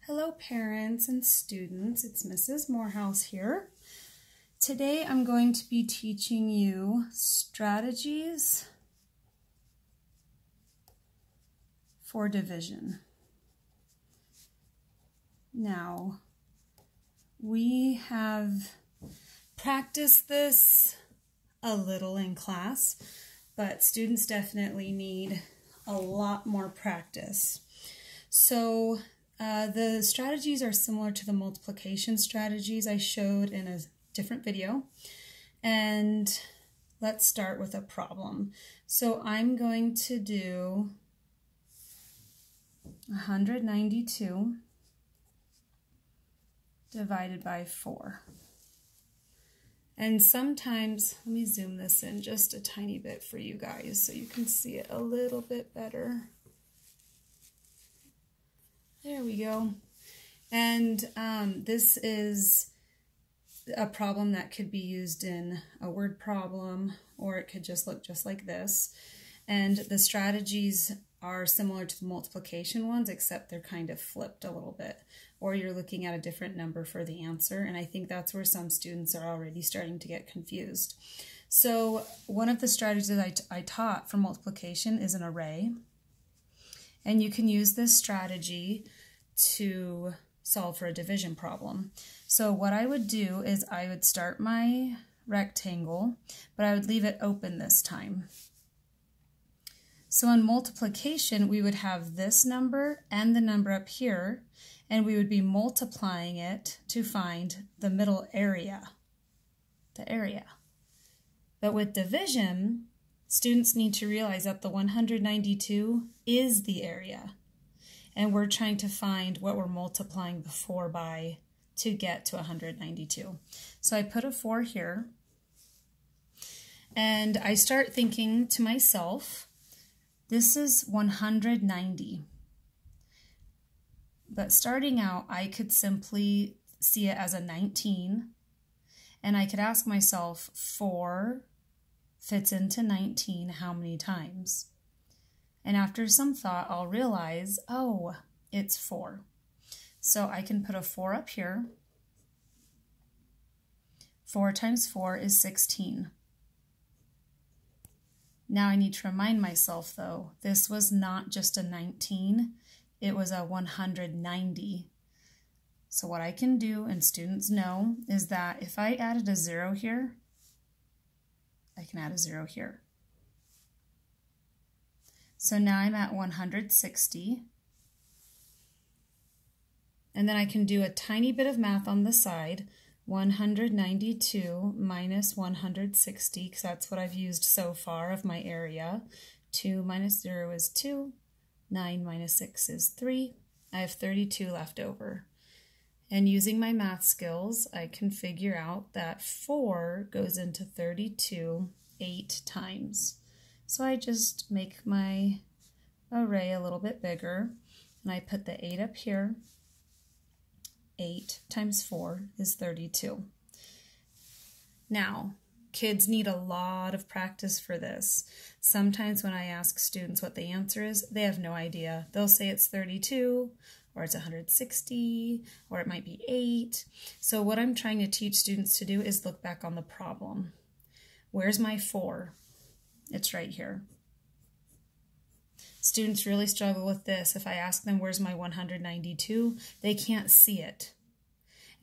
Hello parents and students, it's Mrs. Morehouse here. Today I'm going to be teaching you strategies for division. Now, we have practiced this a little in class, but students definitely need a lot more practice. So the strategies are similar to the multiplication strategies I showed in a different video. And let's start with a problem. So I'm going to do 192 divided by 4. And sometimes, let me zoom this in just a tiny bit for you guys so you can see it a little bit better. There we go. And this is a problem that could be used in a word problem, or it could just look just like this. And the strategies are similar to the multiplication ones, except they're kind of flipped a little bit, or you're looking at a different number for the answer. And I think that's where some students are already starting to get confused. So one of the strategies I taught for multiplication is an array. And you can use this strategy to solve for a division problem. So what I would do is I would start my rectangle, but I would leave it open this time. So in multiplication, we would have this number and the number up here, and we would be multiplying it to find the middle area, the area. But with division, students need to realize that the 192 is the area, and we're trying to find what we're multiplying the 4 by to get to 192. So I put a 4 here, and I start thinking to myself, this is 190. But starting out, I could simply see it as a 19, and I could ask myself, 4 fits into 19 how many times? And after some thought, I'll realize, oh, it's 4. So I can put a 4 up here. 4 times 4 is 16. Now I need to remind myself, though, this was not just a 19, it was a 190. So what I can do, and students know, is that if I added a 0 here, I can add a 0 here. So now I'm at 160. And then I can do a tiny bit of math on the side. 192 minus 160, because that's what I've used so far of my area. 2 minus 0 is 2. 9 minus 6 is 3. I have 32 left over. And using my math skills, I can figure out that 4 goes into 32 8 times. So I just make my array a little bit bigger, and I put the 8 up here. 8 times 4 is 32. Now, kids need a lot of practice for this. Sometimes when I ask students what the answer is, they have no idea. They'll say it's 32, or it's 160, or it might be 8. So what I'm trying to teach students to do is look back on the problem. Where's my 4? It's right here. Students really struggle with this. If I ask them, where's my 192, they can't see it.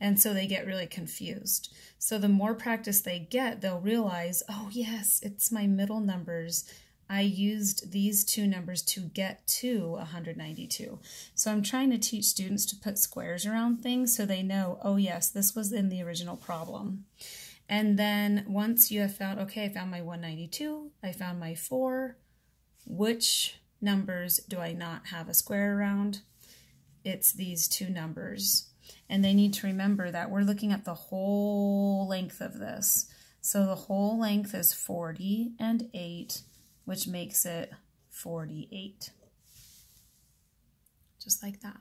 And so they get really confused. So the more practice they get, they'll realize, oh yes, it's my middle numbers. I used these two numbers to get to 192. So I'm trying to teach students to put squares around things so they know, oh yes, this was in the original problem. And then once you have found, okay, I found my 192, I found my 4, which numbers do I not have a square around? It's these two numbers. And they need to remember that we're looking at the whole length of this. So the whole length is 40 and 8, which makes it 48. Just like that.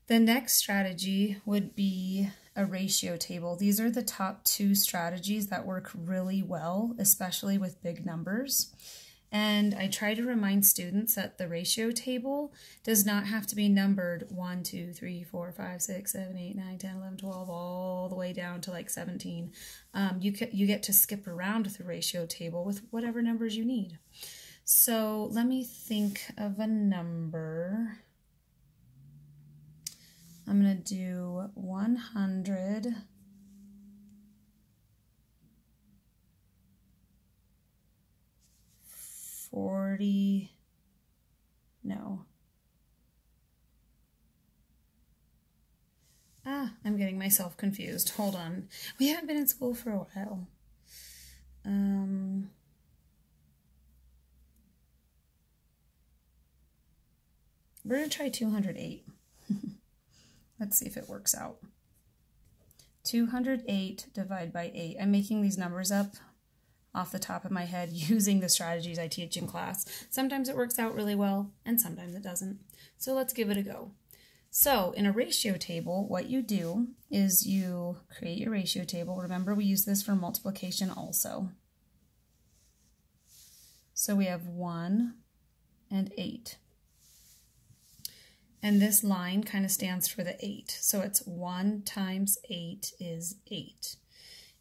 The next strategy would be a ratio table. These are the top 2 strategies that work really well, especially with big numbers. And I try to remind students that the ratio table does not have to be numbered 1, 2, 3, 4, 5, 6, 7, 8, 9, 10, 11, 12, all the way down to like 17. You get to skip around with the ratio table with whatever numbers you need. So let me think of a number. I'm going to do 100. 40, no. I'm getting myself confused. Hold on. We haven't been in school for a while. We're going to try 208. Let's see if it works out. 208 divided by 8. I'm making these numbers up off the top of my head using the strategies I teach in class. Sometimes it works out really well and sometimes it doesn't. So let's give it a go. So in a ratio table, what you do is you create your ratio table. Remember, we use this for multiplication also. So we have 1 and 8. And this line kind of stands for the 8. So it's 1 times 8 is 8.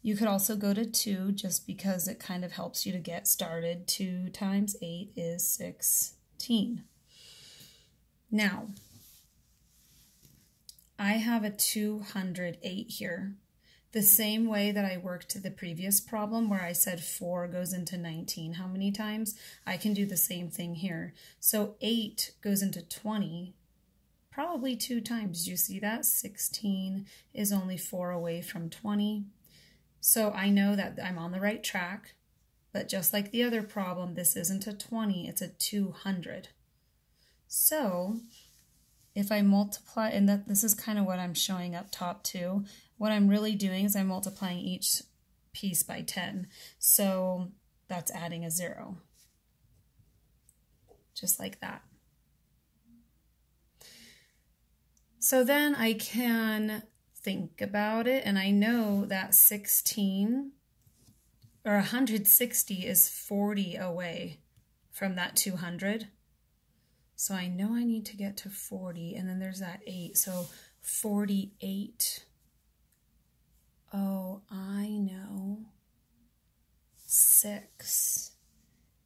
You could also go to 2 just because it kind of helps you to get started. 2 times 8 is 16. Now, I have a 208 here. The same way that I worked the previous problem where I said 4 goes into 19 how many times, I can do the same thing here. So 8 goes into 20 probably 2 times. Do you see that? 16 is only 4 away from 20. So I know that I'm on the right track, but just like the other problem, this isn't a 20, it's a 200. So if I multiply, and this is kind of what I'm showing up top too, what I'm really doing is I'm multiplying each piece by 10. So that's adding a 0. Just like that. So then I can think about it, and I know that 16 or 160 is 40 away from that 200. So I know I need to get to 40, and then there's that 8. So 48. Oh, I know. 6.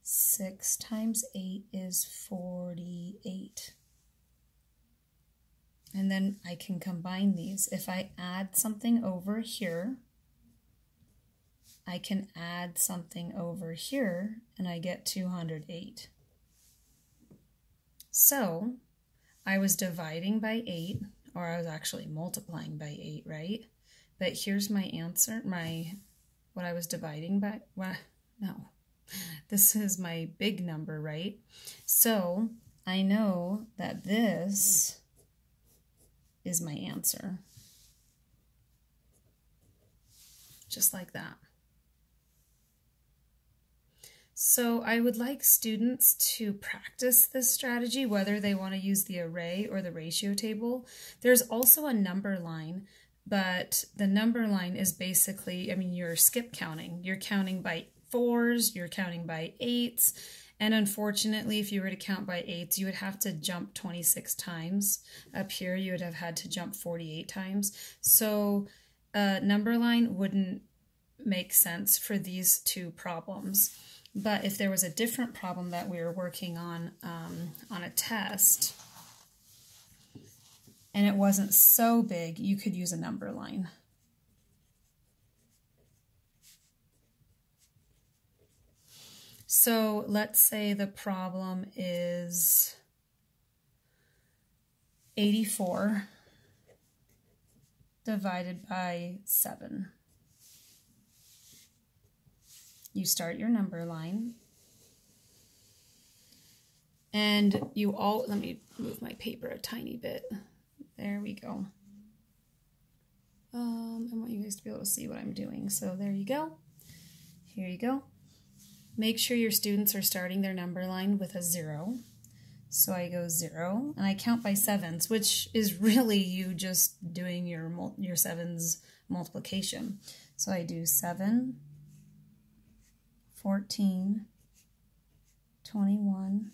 6 times 8 is 48. And then I can combine these. If I add something over here, I can add something over here, and I get 208. So I was dividing by 8, or I was actually multiplying by 8, right? But here's my answer, what I was dividing by, well, no, this is my big number, right? So I know that this is my answer. Just like that. So I would like students to practice this strategy, whether they want to use the array or the ratio table. There's also a number line, but the number line is basically, I mean, you're skip counting. You're counting by 4s, you're counting by 8s, and unfortunately, if you were to count by 8s, you would have to jump 26 times. Up here, you would have had to jump 48 times. So a number line wouldn't make sense for these two problems. But if there was a different problem that we were working on a test, and it wasn't so big, you could use a number line. So let's say the problem is 84 divided by 7. You start your number line, and you all, let me move my paper a tiny bit. There we go. I want you guys to be able to see what I'm doing. So there you go. Here you go. Make sure your students are starting their number line with a 0. So I go 0, and I count by 7s, which is really you just doing your 7s multiplication. So I do 7, 14, 21,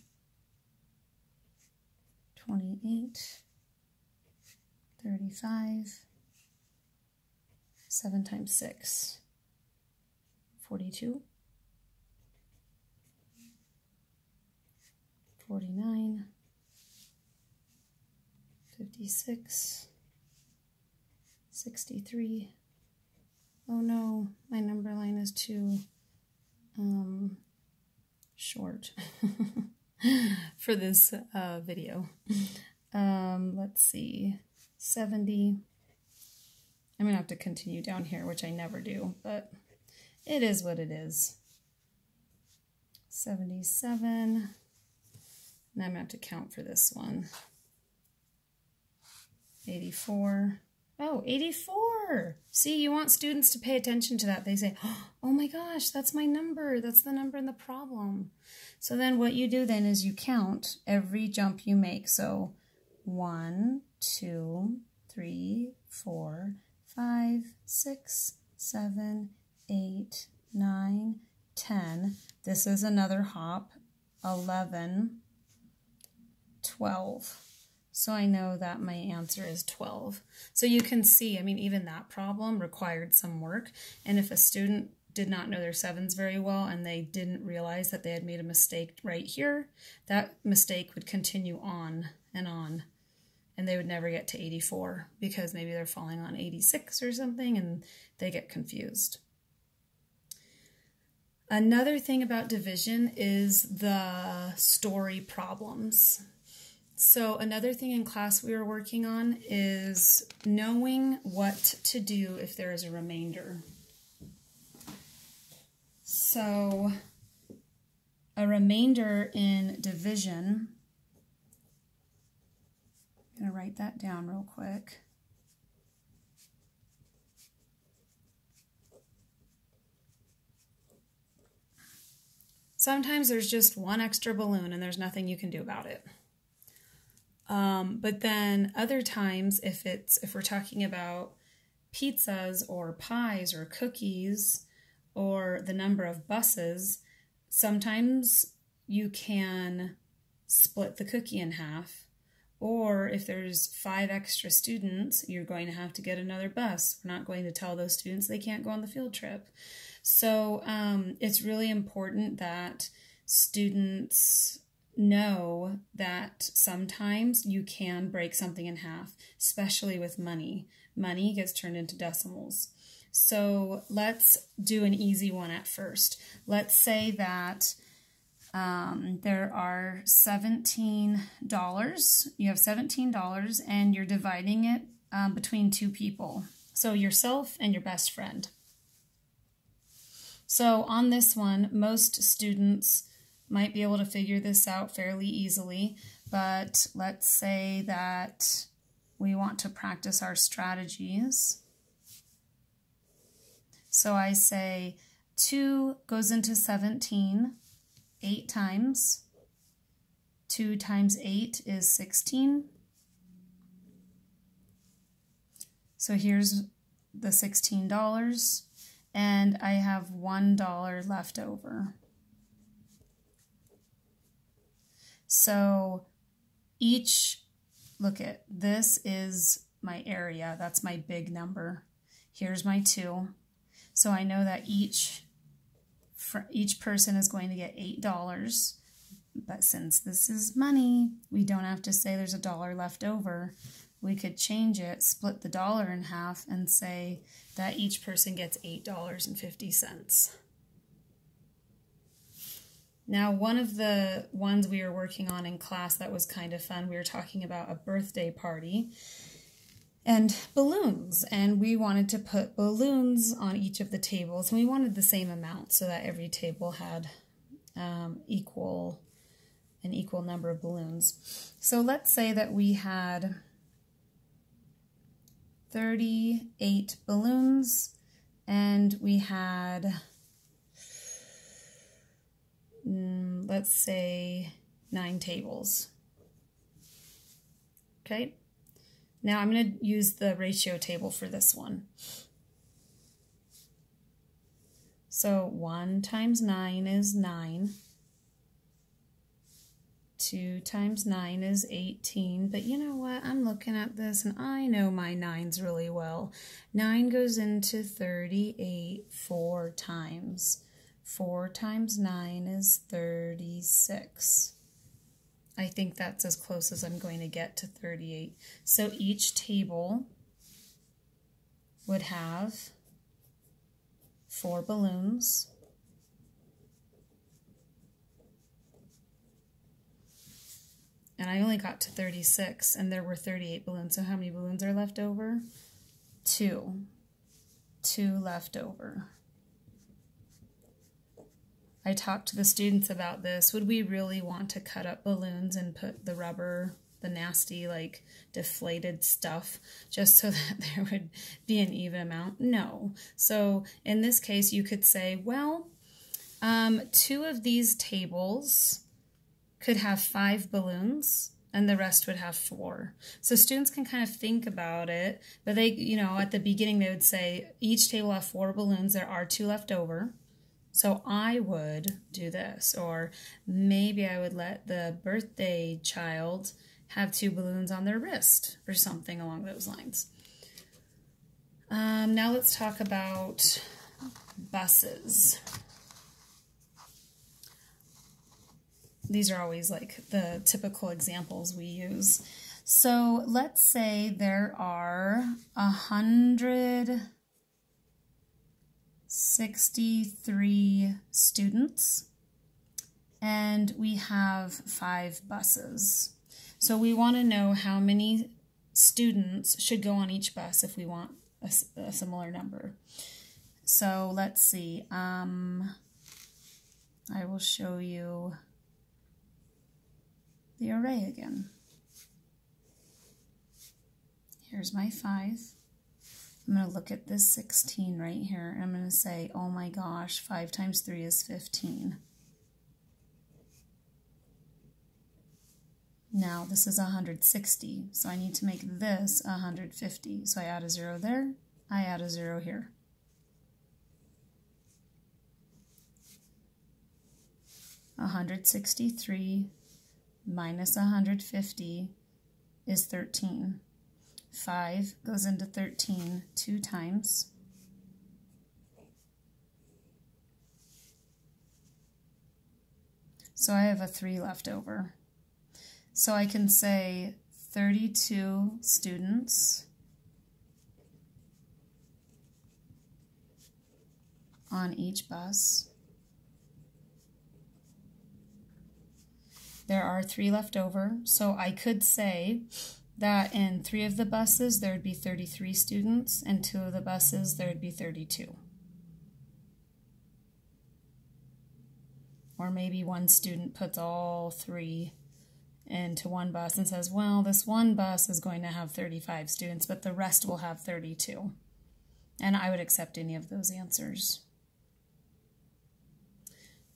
28, 35, 7 times 6, 42, 49, 56, 63. Oh no, my number line is too short for this video. Let's see, 70. I'm gonna have to continue down here, which I never do, but it is what it is. 77. Now I'm gonna have to count for this one. 84. Oh, 84. See, you want students to pay attention to that. They say, oh my gosh, that's my number. That's the number in the problem. So then what you do then is you count every jump you make. So 1, 2, 3, 4, 5, 6, 7, 8, 9, 10. This is another hop. 11, 12. So I know that my answer is 12. So you can see, I mean, even that problem required some work. And if a student did not know their sevens very well and they didn't realize that they had made a mistake right here, that mistake would continue on. And they would never get to 84 because maybe they're falling on 86 or something and they get confused. Another thing about division is the story problems. So another thing in class we were working on is knowing what to do if there is a remainder. So a remainder in division, I'm going to write that down real quick. Sometimes there's just one extra balloon and there's nothing you can do about it. But then other times, if we're talking about pizzas or pies or cookies or the number of buses, sometimes you can split the cookie in half. Or if there's 5 extra students, you're going to have to get another bus. We're not going to tell those students they can't go on the field trip. So it's really important that students know that sometimes you can break something in half, especially with money. Money gets turned into decimals. So let's do an easy one at first. Let's say that there are $17. You have $17 and you're dividing it between 2 people. So yourself and your best friend. So on this one, most students might be able to figure this out fairly easily, but let's say that we want to practice our strategies. So I say 2 goes into 17 8 times. 2 times 8 is 16. So here's the $16, and I have $1 left over. So look at, this is my area. That's my big number. Here's my 2. So I know that each person is going to get $8. But since this is money, we don't have to say there's $1 left over. We could change it, split the dollar in half, and say that each person gets $8.50. Now, one of the ones we were working on in class that was kind of fun, we were talking about a birthday party and balloons, and we wanted to put balloons on each of the tables, and we wanted the same amount so that every table had an equal number of balloons. So let's say that we had 38 balloons, and we had, let's say, 9 tables. Okay, now I'm going to use the ratio table for this one. So 1 times 9 is 9. 2 times 9 is 18, but you know what? I'm looking at this and I know my 9s really well. 9 goes into 38 4 times. 4 times 9 is 36. I think that's as close as I'm going to get to 38. So each table would have 4 balloons. And I only got to 36, and there were 38 balloons. So how many balloons are left over? 2. 2 left over. I talked to the students about this. Would we really want to cut up balloons and put the rubber, the nasty, like, deflated stuff, just so that there would be an even amount? No. So in this case, you could say, well, 2 of these tables could have 5 balloons and the rest would have 4. So students can kind of think about it, but they, you know, at the beginning they would say each table will have 4 balloons, there are 2 left over. So I would do this, or maybe I would let the birthday child have 2 balloons on their wrist or something along those lines. Now let's talk about buses. These are always like the typical examples we use. So let's say there are 163 students and we have 5 buses. So we want to know how many students should go on each bus if we want a similar number. So let's see. I will show you the array again. Here's my 5. I'm going to look at this 16 right here, and I'm going to say, oh my gosh, 5 times 3 is 15. Now this is 160, so I need to make this 150. So I add a 0 there, I add a 0 here. $163 minus 150 is 13. 5 goes into 13 2 times. So I have a 3 left over. So I can say 32 students on each bus. There are 3 left over, so I could say that in 3 of the buses there would be 33 students, and 2 of the buses there would be 32. Or maybe one student puts all 3 into one bus and says, well, this one bus is going to have 35 students, but the rest will have 32. And I would accept any of those answers.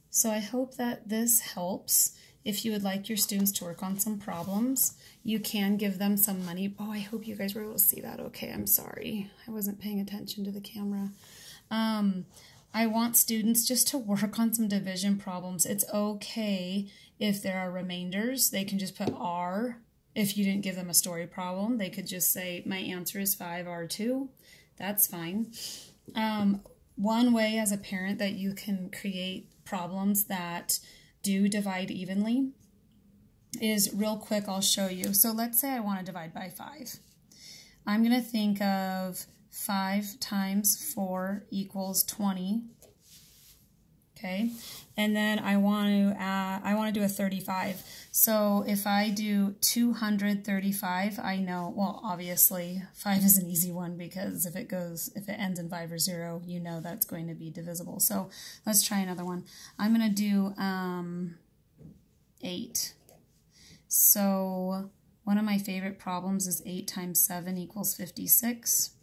So I hope that this helps. If you would like your students to work on some problems, you can give them some money. Oh, I hope you guys were able to see that. Okay, I'm sorry. I wasn't paying attention to the camera. I want students just to work on some division problems. It's okay if there are remainders. They can just put R. If you didn't give them a story problem, they could just say, my answer is 5R2. That's fine. One way as a parent that you can create problems that do divide evenly is, real quick, I'll show you. So let's say I want to divide by 5. I'm going to think of 5 times 4 equals 20. Okay, and then I want to do a 35. So if I do 235, I know, well, obviously 5 is an easy one because if it ends in 5 or 0, you know that's going to be divisible. So let's try another one. I'm going to do 8. So one of my favorite problems is 8 times 7 equals 56.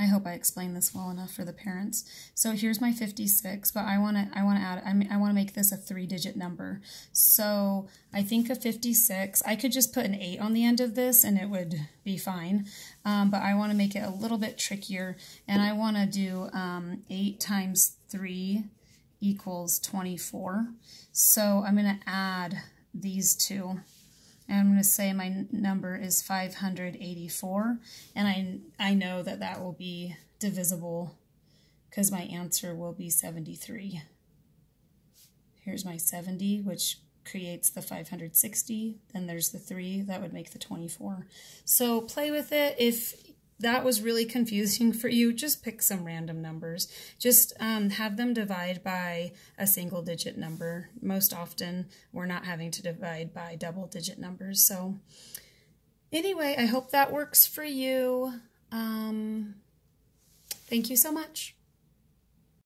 I hope I explained this well enough for the parents. So here's my 56, but I want to make this a 3-digit number. So I think of 56. I could just put an 8 on the end of this and it would be fine. But I want to make it a little bit trickier, and I want to do 8 times 3 equals 24. So I'm going to add these two. And I'm going to say my number is 584. And I know that that will be divisible because my answer will be 73. Here's my 70, which creates the 560. Then there's the 3. That would make the 24. So play with it. If that was really confusing for you, just pick some random numbers. Just have them divide by a single digit number. Most often, we're not having to divide by double digit numbers. So anyway, I hope that works for you. Thank you so much.